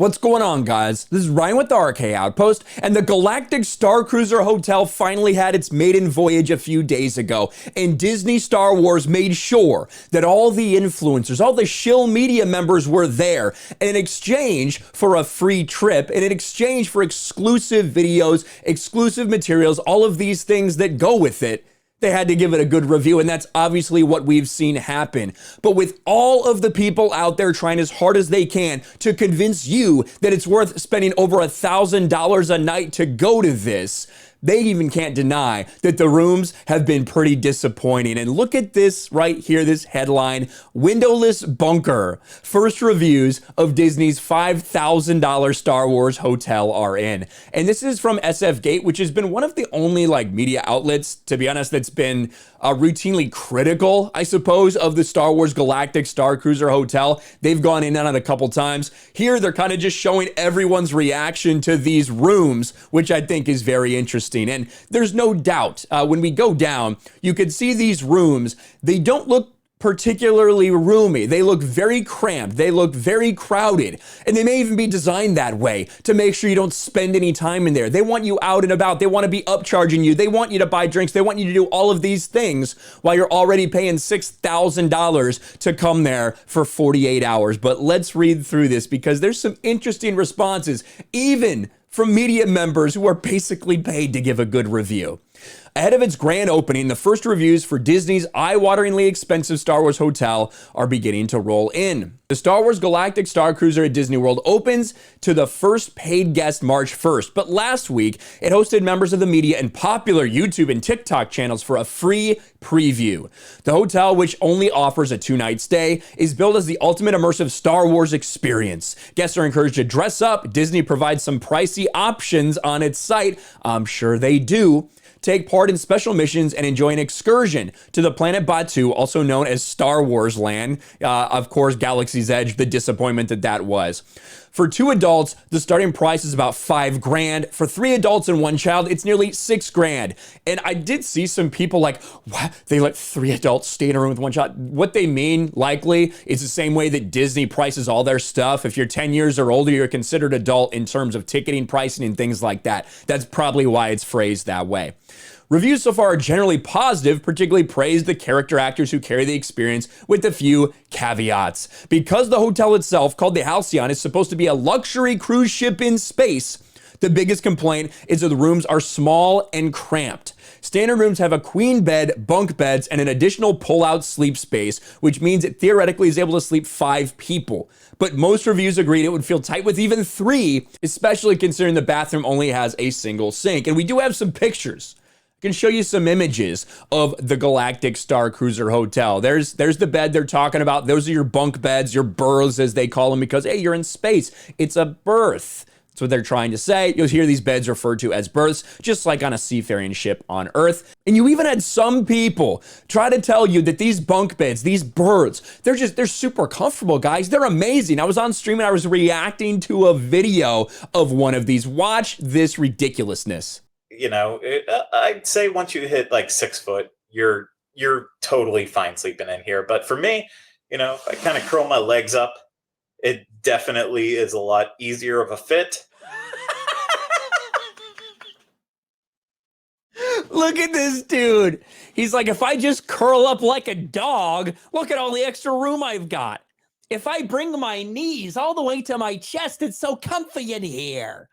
What's going on, guys? This is Ryan with the RK Outpost, and the Galactic Starcruiser Hotel finally had its maiden voyage a few days ago, and Disney Star Wars made sure that all the influencers, all the shill media members were there in exchange for a free trip, and in exchange for exclusive videos, exclusive materials, all of these things that go with it. They had to give it a good review, and that's obviously what we've seen happen. But with all of the people out there trying as hard as they can to convince you that it's worth spending over $1,000 a night to go to this, they even can't deny that the rooms have been pretty disappointing. And look at this right here, this headline, Windowless Bunker. First reviews of Disney's $5,000 Star Wars hotel are in. And this is from SF Gate, which has been one of the only media outlets, to be honest, that's been routinely critical, I suppose, of the Star Wars Galactic Starcruiser Hotel. They've gone in on it a couple times. Here, they're kind of just showing everyone's reaction to these rooms, which I think is very interesting. And there's no doubt when we go down, you can see these rooms. They don't look particularly roomy. They look very cramped. They look very crowded. And they may even be designed that way to make sure you don't spend any time in there. They want you out and about. They want to be upcharging you. They want you to buy drinks. They want you to do all of these things while you're already paying $6,000 to come there for 48 hours. But let's read through this because there's some interesting responses, even from media members who are basically paid to give a good review. Ahead of its grand opening, the first reviews for Disney's eye-wateringly expensive Star Wars hotel are beginning to roll in. The Star Wars Galactic Starcruiser at Disney World opens to the first paid guest March 1st, but last week it hosted members of the media and popular YouTube and TikTok channels for a free preview. The hotel, which only offers a 2-night stay, is billed as the ultimate immersive Star Wars experience. Guests are encouraged to dress up. Disney provides some pricey options on its site. I'm sure they do. Take part in special missions and enjoy an excursion to the planet Batuu, also known as Star Wars Land. Of course, Galaxy's Edge, the disappointment that was. For 2 adults, the starting price is about $5,000. For 3 adults and 1 child, it's nearly $6,000. And I did see some people like, what? They let 3 adults stay in a room with 1 child. What they mean, likely, is the same way that Disney prices all their stuff. If you're 10 years or older, you're considered adult in terms of ticketing, pricing, and things like that. That's probably why it's phrased that way. Reviews so far are generally positive, particularly praise the character actors who carry the experience, with a few caveats. Because the hotel itself, called the Halcyon, is supposed to be a luxury cruise ship in space, the biggest complaint is that the rooms are small and cramped. Standard rooms have a queen bed, bunk beds, and an additional pull-out sleep space, which means it theoretically is able to sleep 5 people. But most reviews agreed it would feel tight with even 3, especially considering the bathroom only has a single sink. And we do have some pictures. I can show you some images of the Galactic Starcruiser Hotel. There's the bed they're talking about. Those are your bunk beds, your berths as they call them, because, hey, you're in space. It's a berth. That's what they're trying to say. You'll hear these beds referred to as berths, just like on a seafaring ship on Earth. And you even had some people try to tell you that these bunk beds, these berths, they're super comfortable, guys. They're amazing. I was on stream and I was reacting to a video of one of these. Watch this ridiculousness. You know, I'd say once you hit like 6 foot, you're totally fine sleeping in here. But for me, you know, if I kind of curl my legs up, it definitely is a lot easier of a fit. Look at this dude. He's like, if I just curl up like a dog, look at all the extra room I've got. If I bring my knees all the way to my chest, it's so comfy in here.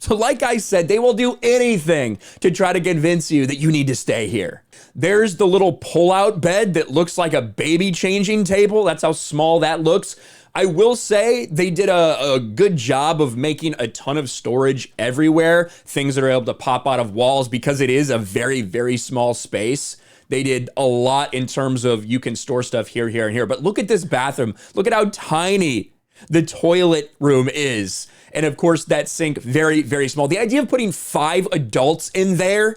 So like I said, they will do anything to try to convince you that you need to stay here. There's the little pull-out bed that looks like a baby changing table. That's how small that looks. I will say they did a good job of making a ton of storage everywhere, things that are able to pop out of walls because it is a very, very small space. They did a lot in terms of you can store stuff here, here, and here. But look at this bathroom. Look at how tiny the toilet room is. And of course, that sink, very, very small. The idea of putting 5 adults in there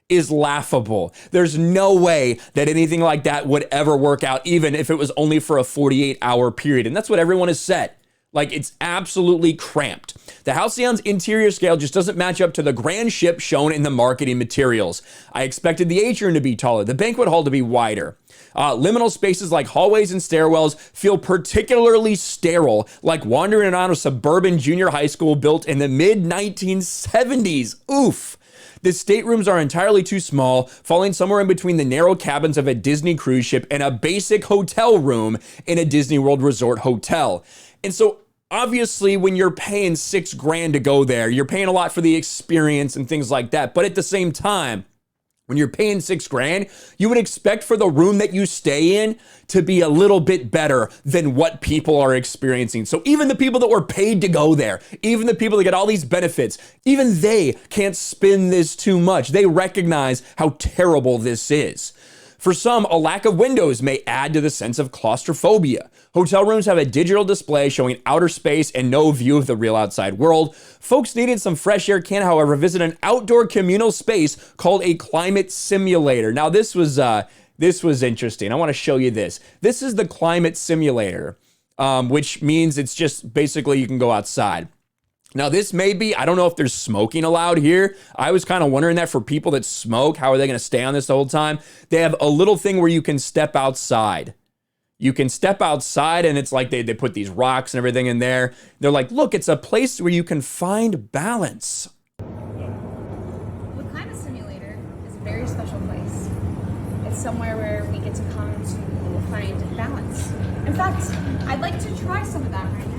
is laughable. There's no way that anything like that would ever work out, even if it was only for a 48-hour period. And that's what everyone has said. Like, it's absolutely cramped. The Halcyon's interior scale just doesn't match up to the grand ship shown in the marketing materials. I expected the atrium to be taller, the banquet hall to be wider. Liminal spaces like hallways and stairwells feel particularly sterile, like wandering around a suburban junior high school built in the mid-1970s. Oof. The staterooms are entirely too small, falling somewhere in between the narrow cabins of a Disney cruise ship and a basic hotel room in a Disney World Resort hotel. And so obviously when you're paying $6,000 to go there, you're paying a lot for the experience and things like that. But at the same time, when you're paying $6,000, you would expect for the room that you stay in to be a little bit better than what people are experiencing. So even the people that were paid to go there, even the people that get all these benefits, even they can't spin this too much. They recognize how terrible this is. For some, a lack of windows may add to the sense of claustrophobia. Hotel rooms have a digital display showing outer space and no view of the real outside world. Folks needing some fresh air can, however, visit an outdoor communal space called a climate simulator. Now, this was interesting. I want to show you this. This is the climate simulator, which means it's just basically you can go outside. Now, this may be, I don't know if there's smoking allowed here. I was kind of wondering that for people that smoke, how are they going to stay on this the whole time? They have a little thing where you can step outside. You can step outside and it's like they put these rocks and everything in there. They're like, look, it's a place where you can find balance. The Climate Simulator is a very special place. It's somewhere where we get to come to find balance. In fact, I'd like to try some of that right now.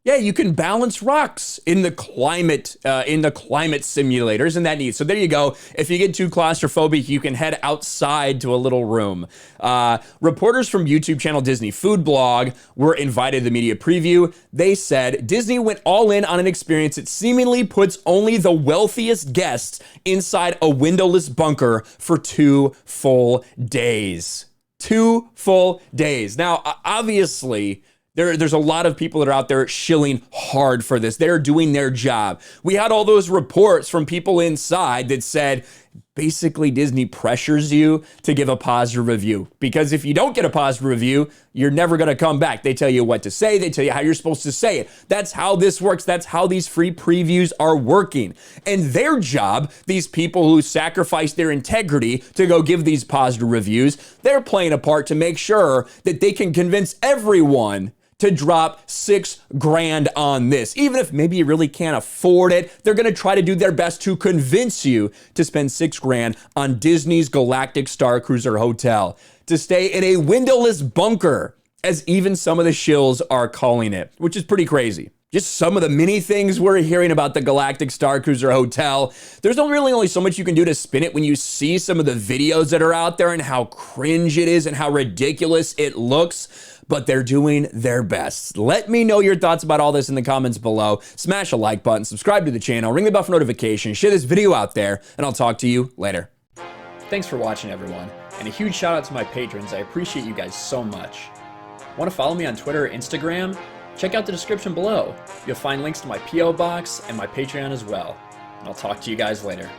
Yeah, you can balance rocks in the climate simulator. Isn't that neat? So there you go. If you get too claustrophobic, you can head outside to a little room. Reporters from YouTube channel Disney Food Blog were invited to the media preview. They said Disney went all in on an experience that seemingly puts only the wealthiest guests inside a windowless bunker for 2 full days. 2 full days. Now, obviously, there's a lot of people that are out there shilling hard for this. They're doing their job. We had all those reports from people inside that said, basically Disney pressures you to give a positive review. Because if you don't get a positive review, you're never going to come back. They tell you what to say. They tell you how you're supposed to say it. That's how this works. That's how these free previews are working. And their job, these people who sacrifice their integrity to go give these positive reviews, they're playing a part to make sure that they can convince everyone to drop $6,000 on this. Even if maybe you really can't afford it, they're gonna try to do their best to convince you to spend $6,000 on Disney's Galactic Starcruiser Hotel, to stay in a windowless bunker, as even some of the shills are calling it, which is pretty crazy. Just some of the many things we're hearing about the Galactic Starcruiser Hotel. There's really only so much you can do to spin it when you see some of the videos that are out there and how cringe it is and how ridiculous it looks. But they're doing their best. Let me know your thoughts about all this in the comments below. Smash a like button, subscribe to the channel, ring the bell for notifications, share this video out there, and I'll talk to you later. Thanks for watching, everyone. And a huge shout out to my patrons. I appreciate you guys so much. Want to follow me on Twitter or Instagram? Check out the description below. You'll find links to my P.O. box and my Patreon as well. And I'll talk to you guys later.